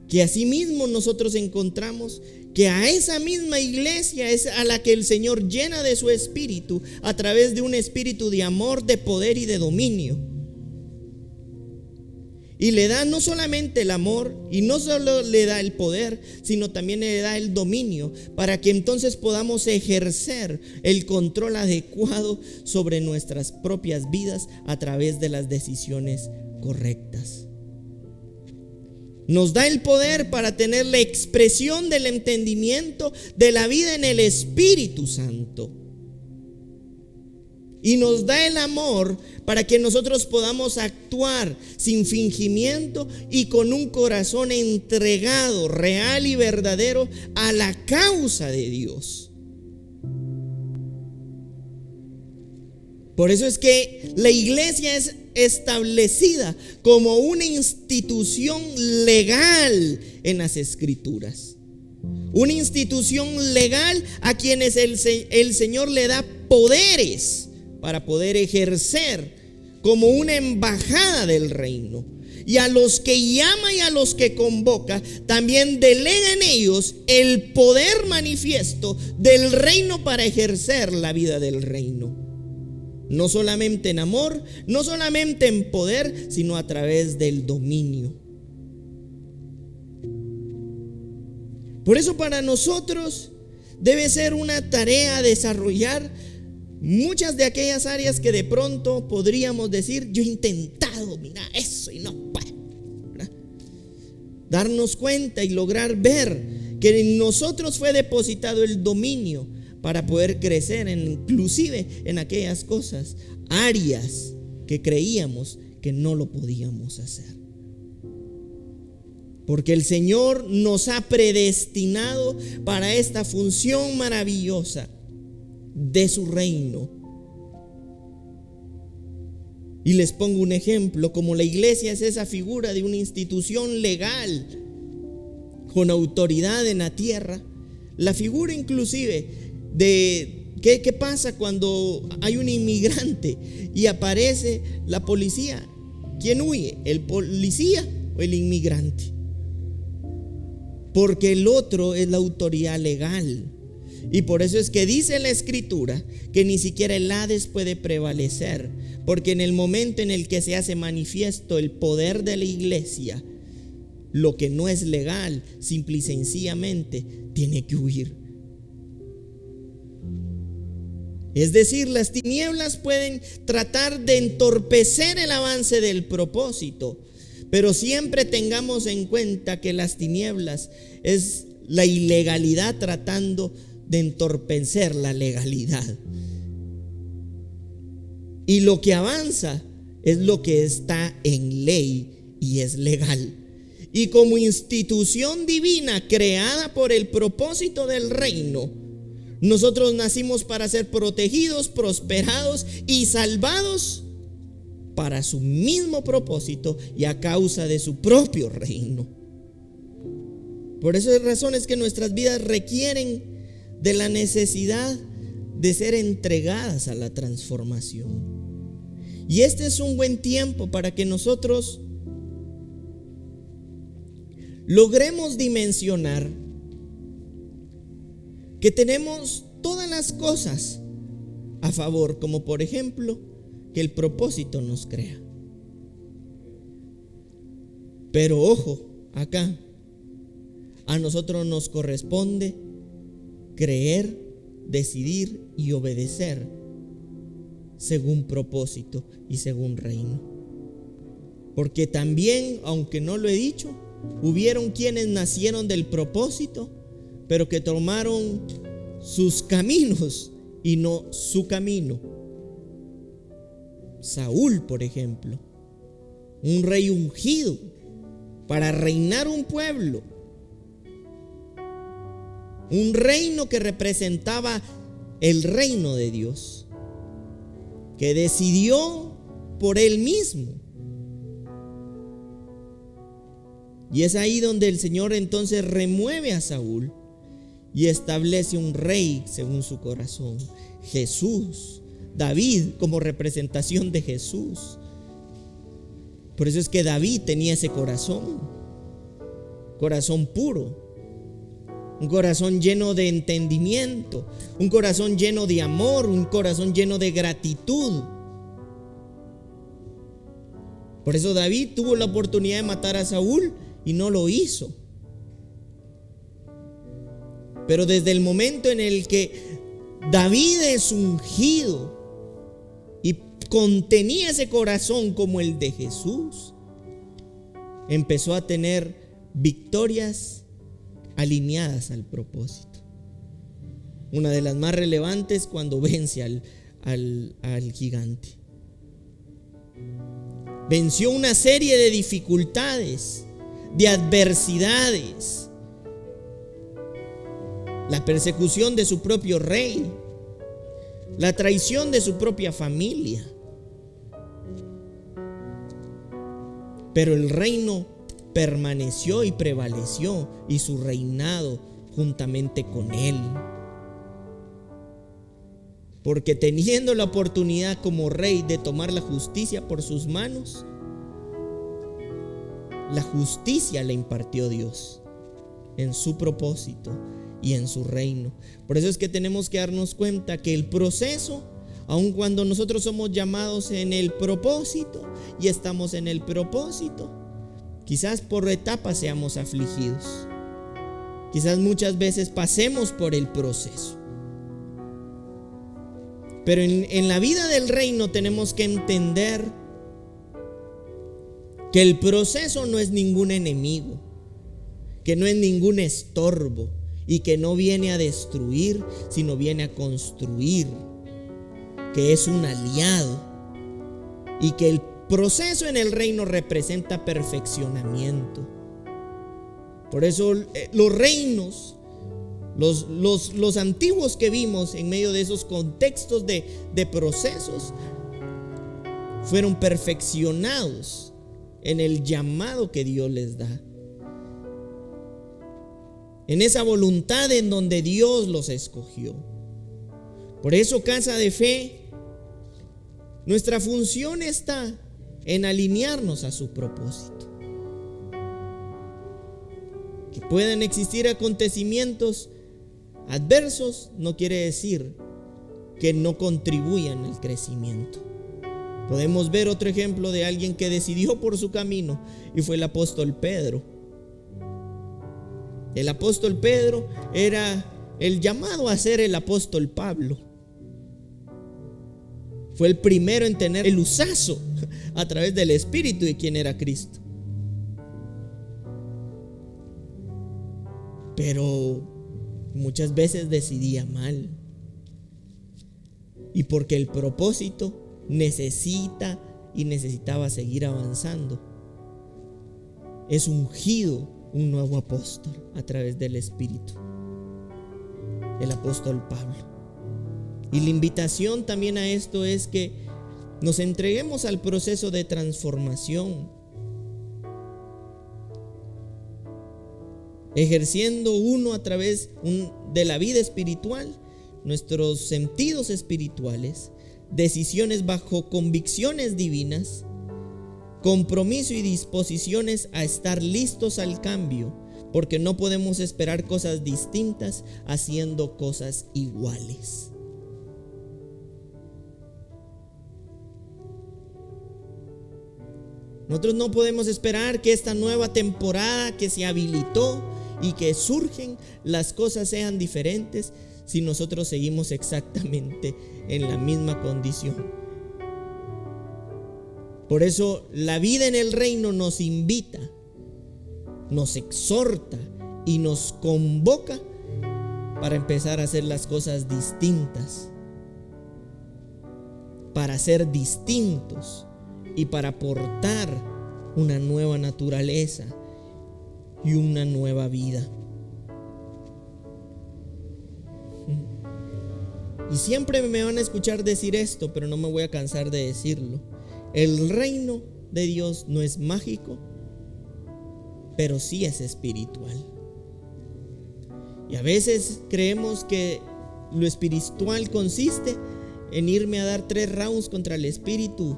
que asimismo nosotros encontramos que a esa misma iglesia es a la que el Señor llena de su espíritu a través de un espíritu de amor, de poder y de dominio. Y le da no solamente el amor y no solo le da el poder, sino también le da el dominio para que entonces podamos ejercer el control adecuado sobre nuestras propias vidas a través de las decisiones correctas. Nos da el poder para tener la expresión del entendimiento de la vida en el Espíritu Santo. Y nos da el amor para que nosotros podamos actuar sin fingimiento y con un corazón entregado, real y verdadero a la causa de Dios. Por eso es que la iglesia es establecida como una institución legal en las Escrituras. Una institución legal a quienes el Señor le da poderes para poder ejercer como una embajada del reino. Y a los que llama y a los que convoca, también delega en ellos el poder manifiesto del reino para ejercer la vida del reino. No solamente en amor, no solamente en poder, sino a través del dominio. Por eso para nosotros debe ser una tarea desarrollar muchas de aquellas áreas que de pronto podríamos decir: yo he intentado, mira eso y no puedo, ¿verdad? Darnos cuenta y lograr ver que en nosotros fue depositado el dominio para poder crecer inclusive en aquellas cosas, áreas que creíamos que no lo podíamos hacer. Porque el Señor nos ha predestinado para esta función maravillosa de su reino. Y les pongo un ejemplo: como la iglesia es esa figura de una institución legal con autoridad en la tierra, la figura inclusive de ¿qué pasa cuando hay un inmigrante y aparece la policía? ¿Quién huye? ¿El policía o el inmigrante? Porque el otro es la autoridad legal. Y por eso es que dice la Escritura que ni siquiera el Hades puede prevalecer, porque en el momento en el que se hace manifiesto el poder de la iglesia, lo que no es legal simple y sencillamente tiene que huir. Es decir, las tinieblas pueden tratar de entorpecer el avance del propósito, pero siempre tengamos en cuenta que las tinieblas es la ilegalidad tratando de entorpecer la legalidad. Y lo que avanza es lo que está en ley y es legal. Y como institución divina creada por el propósito del reino, nosotros nacimos para ser protegidos, prosperados y salvados para su mismo propósito y a causa de su propio reino. Por esas razones que nuestras vidas requieren de la necesidad de ser entregadas a la transformación. Y este es un buen tiempo para que nosotros logremos dimensionar que tenemos todas las cosas a favor, como por ejemplo que el propósito nos crea. Pero ojo, acá a nosotros nos corresponde creer, decidir y obedecer según propósito y según reino. Porque también, aunque no lo he dicho, hubieron quienes nacieron del propósito, pero que tomaron sus caminos y no su camino. Saúl, por ejemplo, un rey ungido para reinar un pueblo, un reino que representaba el reino de Dios, que decidió por él mismo. Y es ahí donde el Señor entonces remueve a Saúl y establece un rey según su corazón, Jesús, David como representación de Jesús. Por eso es que David tenía ese corazón puro, un corazón lleno de entendimiento, un corazón lleno de amor, un corazón lleno de gratitud. Por eso David tuvo la oportunidad de matar a Saúl y no lo hizo. Pero desde el momento en el que David es ungido y contenía ese corazón como el de Jesús, empezó a tener victorias alineadas al propósito. Una de las más relevantes, cuando vence al gigante. Venció una serie de dificultades, de adversidades. La persecución de su propio rey, la traición de su propia familia. Pero el reino permaneció y prevaleció, y su reinado juntamente con él. Porque teniendo la oportunidad como rey de tomar la justicia por sus manos, la justicia le impartió Dios en su propósito y en su reino. Por eso es que tenemos que darnos cuenta que el proceso, aun cuando nosotros somos llamados en el propósito y estamos en el propósito, quizás por etapas seamos afligidos, quizás muchas veces pasemos por el proceso. Pero en la vida del reino tenemos que entender que el proceso no es ningún enemigo, que no es ningún estorbo y que no viene a destruir, sino viene a construir, que es un aliado y que el proceso en el reino representa perfeccionamiento. Por eso los reinos, los antiguos que vimos en medio de esos contextos de procesos, fueron perfeccionados en el llamado que Dios les da, en esa voluntad en donde Dios los escogió. Por eso, Casa de Fe, nuestra función está en alinearnos a su propósito. Que puedan existir acontecimientos adversos no quiere decir que no contribuyan al crecimiento. Podemos ver otro ejemplo de alguien que decidió por su camino, y fue el apóstol Pedro. El apóstol Pedro era el llamado a ser el apóstol Pablo. Fue el primero en tener el usazo a través del Espíritu de quien era Cristo. Pero muchas veces decidía mal. Y porque el propósito necesitaba seguir avanzando, es ungido un nuevo apóstol a través del Espíritu, el apóstol Pablo. Y la invitación también a esto es que nos entreguemos al proceso de transformación, ejerciendo uno a través de la vida espiritual, nuestros sentidos espirituales, decisiones bajo convicciones divinas, compromiso y disposiciones a estar listos al cambio, porque no podemos esperar cosas distintas haciendo cosas iguales. Nosotros no podemos esperar que esta nueva temporada que se habilitó y que surgen, las cosas sean diferentes si nosotros seguimos exactamente en la misma condición. Por eso la vida en el reino nos invita, nos exhorta y nos convoca para empezar a hacer las cosas distintas, para ser distintos y para aportar una nueva naturaleza y una nueva vida. Y siempre me van a escuchar decir esto, pero no me voy a cansar de decirlo. El reino de Dios no es mágico, pero sí es espiritual. Y a veces creemos que lo espiritual consiste en irme a dar 3 rounds contra el espíritu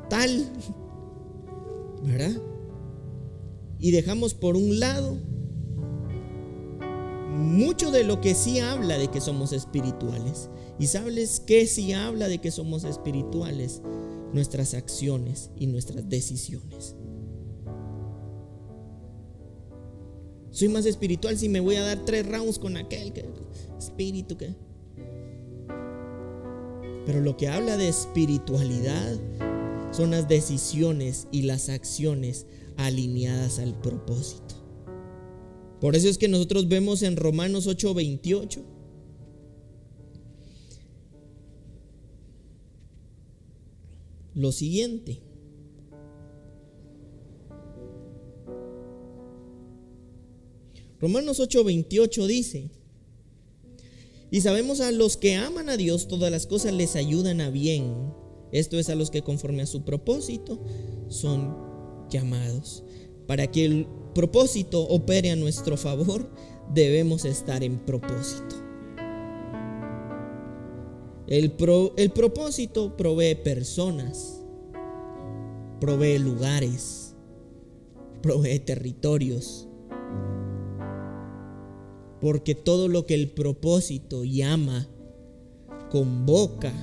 tal, ¿verdad? Y dejamos por un lado mucho de lo que sí habla de que somos espirituales. ¿Y sabes qué sí habla de que somos espirituales? nuestras acciones y nuestras decisiones. Soy más espiritual si me voy a dar 3 rounds con aquel espíritu que. Pero lo que habla de espiritualidad son las decisiones y las acciones alineadas al propósito. Por eso es que nosotros vemos en Romanos 8:28 lo siguiente. Romanos 8:28 dice: y sabemos a los que aman a Dios todas las cosas les ayudan a bien. Esto es a los que conforme a su propósito son llamados. Para que el propósito opere a nuestro favor, debemos estar en propósito. El propósito provee personas, provee lugares, provee territorios. Porque todo lo que el propósito llama, convoca,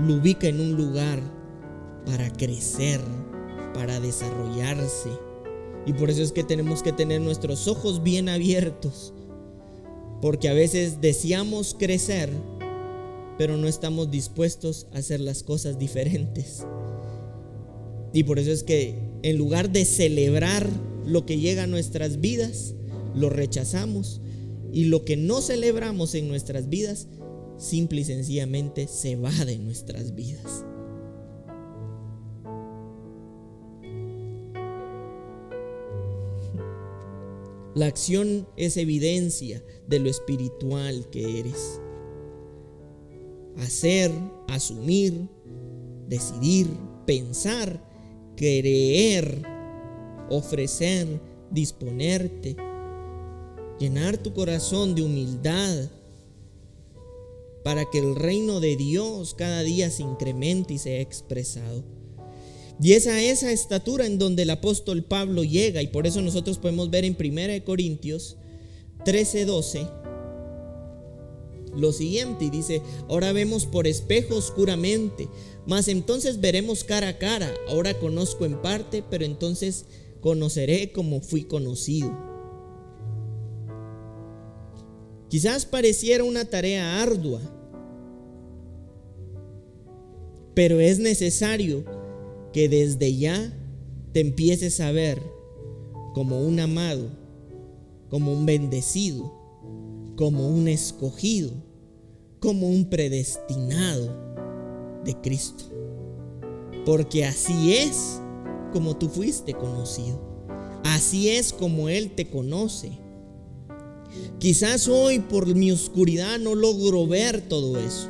lo ubica en un lugar para crecer, para desarrollarse. Y por eso es que tenemos que tener nuestros ojos bien abiertos, porque a veces deseamos crecer, pero no estamos dispuestos a hacer las cosas diferentes. Y por eso es que en lugar de celebrar lo que llega a nuestras vidas, lo rechazamos, y lo que no celebramos en nuestras vidas simple y sencillamente se va de nuestras vidas. La acción es evidencia de lo espiritual que eres. Hacer, asumir, decidir, pensar, creer, ofrecer, disponerte, llenar tu corazón de humildad para que el reino de Dios cada día se incremente y sea expresado. Y es a esa estatura en donde el apóstol Pablo llega, y por eso nosotros podemos ver en 1 Corintios 13:12 lo siguiente, y dice: ahora vemos por espejo oscuramente, mas entonces veremos cara a cara. Ahora conozco en parte, pero entonces conoceré como fui conocido. Quizás pareciera una tarea ardua, pero es necesario que desde ya te empieces a ver como un amado, como un bendecido, como un escogido, como un predestinado de Cristo. Porque así es como tú fuiste conocido, así es como Él te conoce. Quizás hoy por mi oscuridad no logro ver todo eso,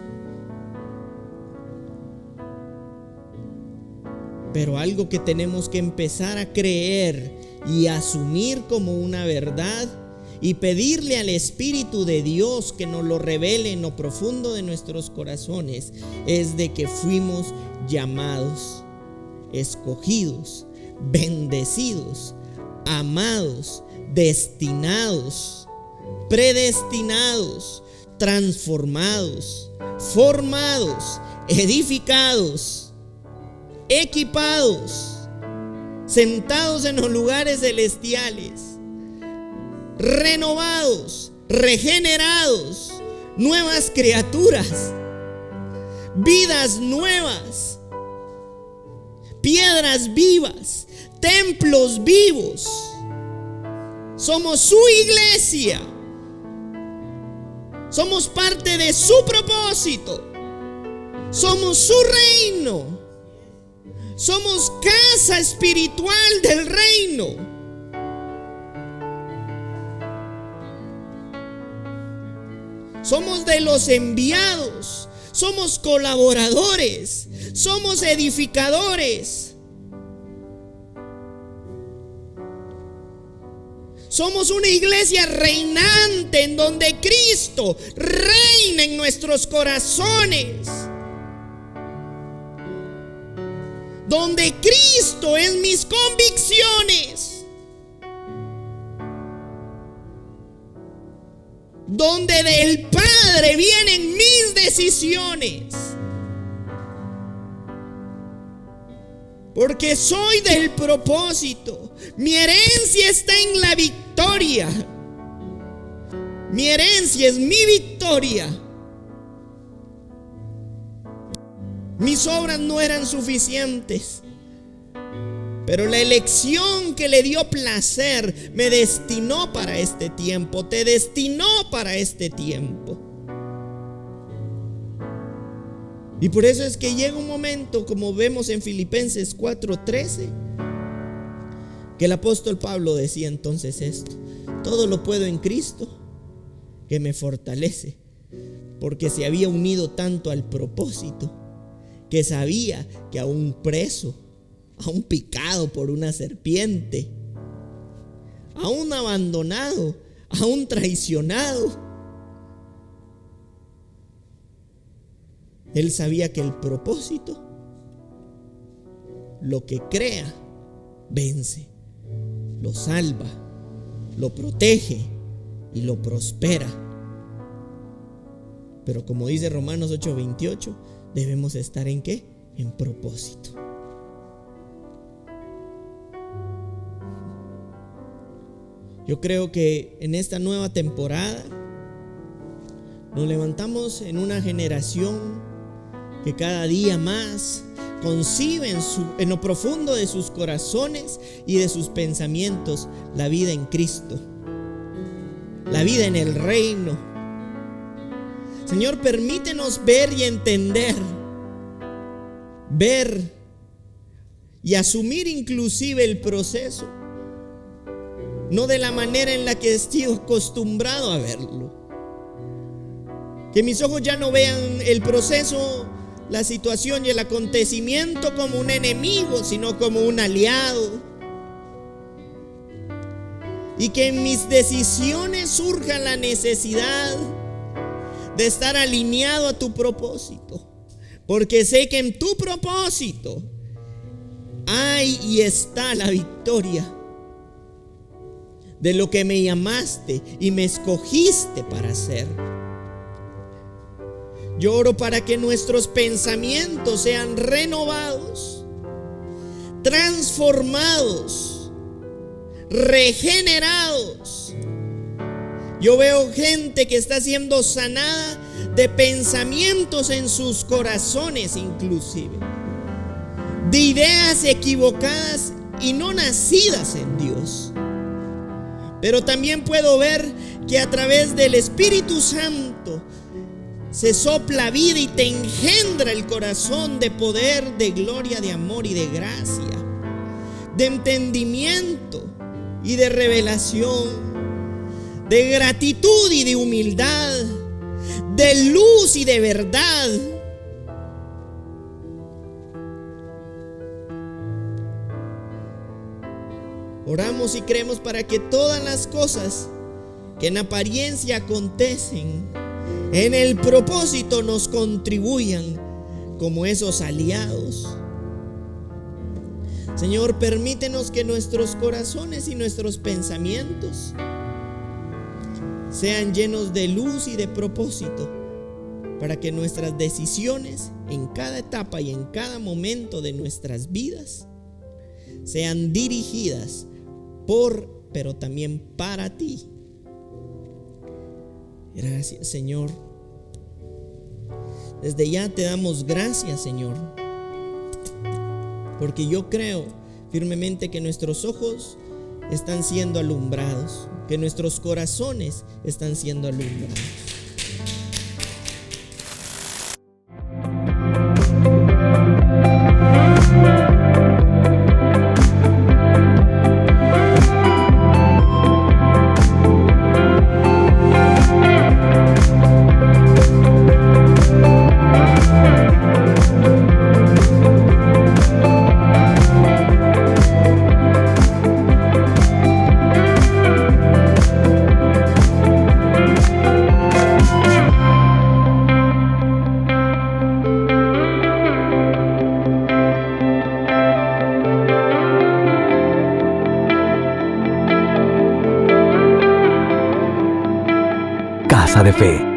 pero algo que tenemos que empezar a creer y asumir como una verdad, y pedirle al Espíritu de Dios que nos lo revele en lo profundo de nuestros corazones, es de que fuimos llamados, escogidos, bendecidos, amados, destinados, predestinados, transformados, formados, edificados, equipados, sentados en los lugares celestiales, renovados, regenerados, nuevas criaturas, vidas nuevas, piedras vivas, templos vivos. Somos su iglesia. Somos parte de su propósito. Somos su reino. Somos casa espiritual del reino. Somos de los enviados. Somos colaboradores. Somos edificadores. Somos una iglesia reinante en donde Cristo reina en nuestros corazones. Donde Cristo es mis convicciones. Donde del Padre vienen mis decisiones. porque soy del propósito. Mi herencia está en la victoria. Mi herencia es mi victoria. Mis obras no eran suficientes, pero la elección que le dio placer me destinó para este tiempo, te destinó para este tiempo. Y por eso es que llega un momento, como vemos en Filipenses 4:13, que el apóstol Pablo decía entonces esto: todo lo puedo en Cristo que me fortalece, porque se había unido tanto al propósito que sabía que aún preso, aún picado por una serpiente, aún abandonado, aún traicionado, él sabía que el propósito, lo que crea, vence, lo salva, lo protege y lo prospera. Pero como dice Romanos 8:28, debemos estar ¿en qué? En propósito. Yo creo que en esta nueva temporada nos levantamos en una generación que cada día más concibe en lo profundo de sus corazones y de sus pensamientos la vida en Cristo, la vida en el reino. Señor, permítenos ver y entender, ver y asumir inclusive el proceso, no de la manera en la que estoy acostumbrado a verlo. Que mis ojos ya no vean el proceso, la situación y el acontecimiento como un enemigo, sino como un aliado. Y que en mis decisiones surja la necesidad de estar alineado a tu propósito, porque sé que en tu propósito hay y está la victoria de lo que me llamaste y me escogiste para hacer. Yo oro para que nuestros pensamientos sean renovados, transformados, regenerados. Yo veo gente que está siendo sanada de pensamientos en sus corazones, inclusive de ideas equivocadas y no nacidas en Dios. Pero también puedo ver que a través del Espíritu Santo se sopla vida y te engendra el corazón de poder, de gloria, de amor y de gracia, de entendimiento y de revelación, de gratitud y de humildad, de luz y de verdad. Oramos y creemos para que todas las cosas que en apariencia acontecen en el propósito nos contribuyan como esos aliados. Señor, permítenos que nuestros corazones y nuestros pensamientos sean llenos de luz y de propósito, para que nuestras decisiones en cada etapa y en cada momento de nuestras vidas sean dirigidas por, pero también para ti. Gracias, Señor. Desde ya te damos gracias, Señor, porque yo creo firmemente que nuestros ojos están siendo alumbrados, que nuestros corazones están siendo alumbrados. Casa de Fe.